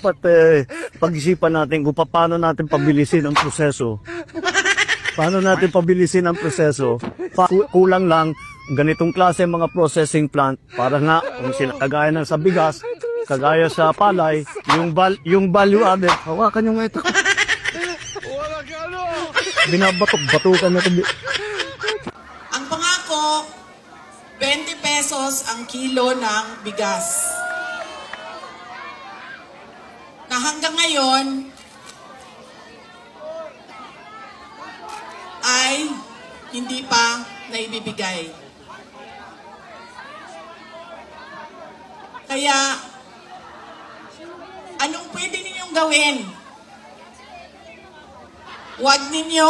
dapat pag-isipan natin kung paano natin pabilisin ang proseso. Paano natin pabilisin ang proseso? Kulang lang ganitong klase mga processing plant para nga kung kagaya ng sa bigas, kagaya sa palay, yung value added. Hawakan nyo nga ito. Binabatok-batukan na ito. Ang pangako, 20 pesos ang kilo ng bigas. Na hanggang ngayon ay hindi pa naibibigay. Kaya, anong pwede ninyong gawin? Huwag ninyo,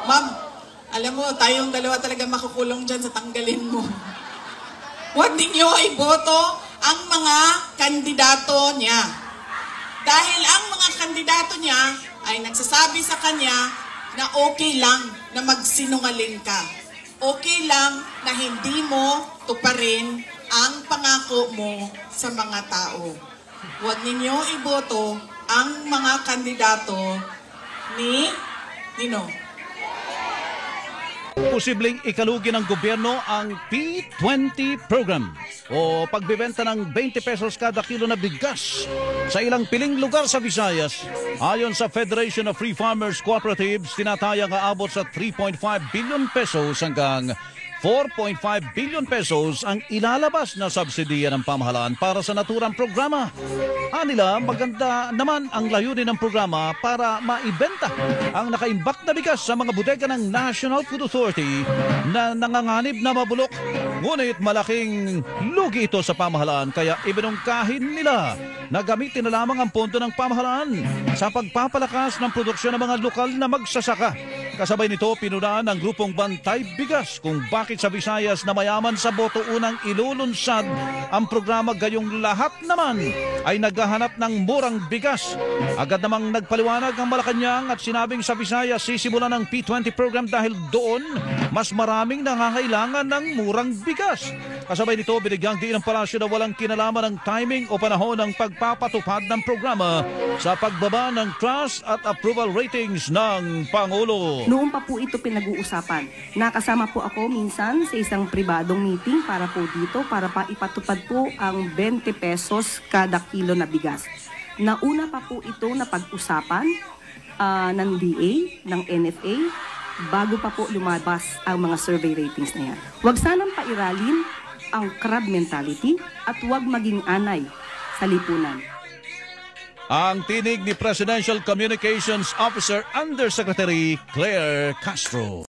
ma'am, alam mo, tayong dalawa talaga makukulong dyan sa tanggalin mo. Huwag ninyo iboto ang mga kandidato niya. Dahil ang mga kandidato niya ay nagsasabi sa kanya na okay lang na magsinungaling ka. Okay lang na hindi mo tuparin ang pangako mo sa mga tao. Huwag ninyo iboto ang mga kandidato ni Nino. Posibleng ikalugi ng gobyerno ang P20 program o pagbibenta ng 20 pesos kada kilo na bigas sa ilang piling lugar sa Visayas. Ayon sa Federation of Free Farmers Cooperatives, tinatayang aabot sa 3.5 billion pesos hanggang 4.5 billion pesos ang ilalabas na subsidiya ng pamahalaan para sa naturang programa. Anila, maganda naman ang layunin ng programa para maibenta ang nakaimbak na bigas sa mga bodega ng National Food Authority na nanganganib na mabulok. Ngunit malaking lugi ito sa pamahalaan kaya ibinungkahin nila na gamitin na lamang ang pondo ng pamahalaan sa pagpapalakas ng produksyon ng mga lokal na magsasaka. Kasabay nito, pinunaan ng grupong Bantay Bigas kung bakit sa Visayas na mayaman sa boto unang ilulunsad ang programa gayong lahat naman ay naghahanap ng murang bigas. Agad namang nagpaliwanag ang Malacanang at sinabing sa Visayas sisimulan ng P20 program dahil doon mas maraming nangangailangan ng murang bigas. Kasabay nito, binigyang diin ng palasyo na walang kinalaman ng timing o panahon ng pagpapatupad ng programa sa pagbaba ng trust at approval ratings ng Pangulo. Noon pa po ito pinag-uusapan. Nakasama po ako minsan sa isang pribadong meeting para po dito, para pa ipatupad po ang 20 pesos kada kilo na bigas. Nauna pa po ito na pag-usapan ng DA, ng NFA, bago pa po lumabas ang mga survey ratings na yan. Huwag sanang pairalin ang crab mentality at huwag maging anay sa lipunan. Ang tinig ni Presidential Communications Officer Undersecretary Claire Castro.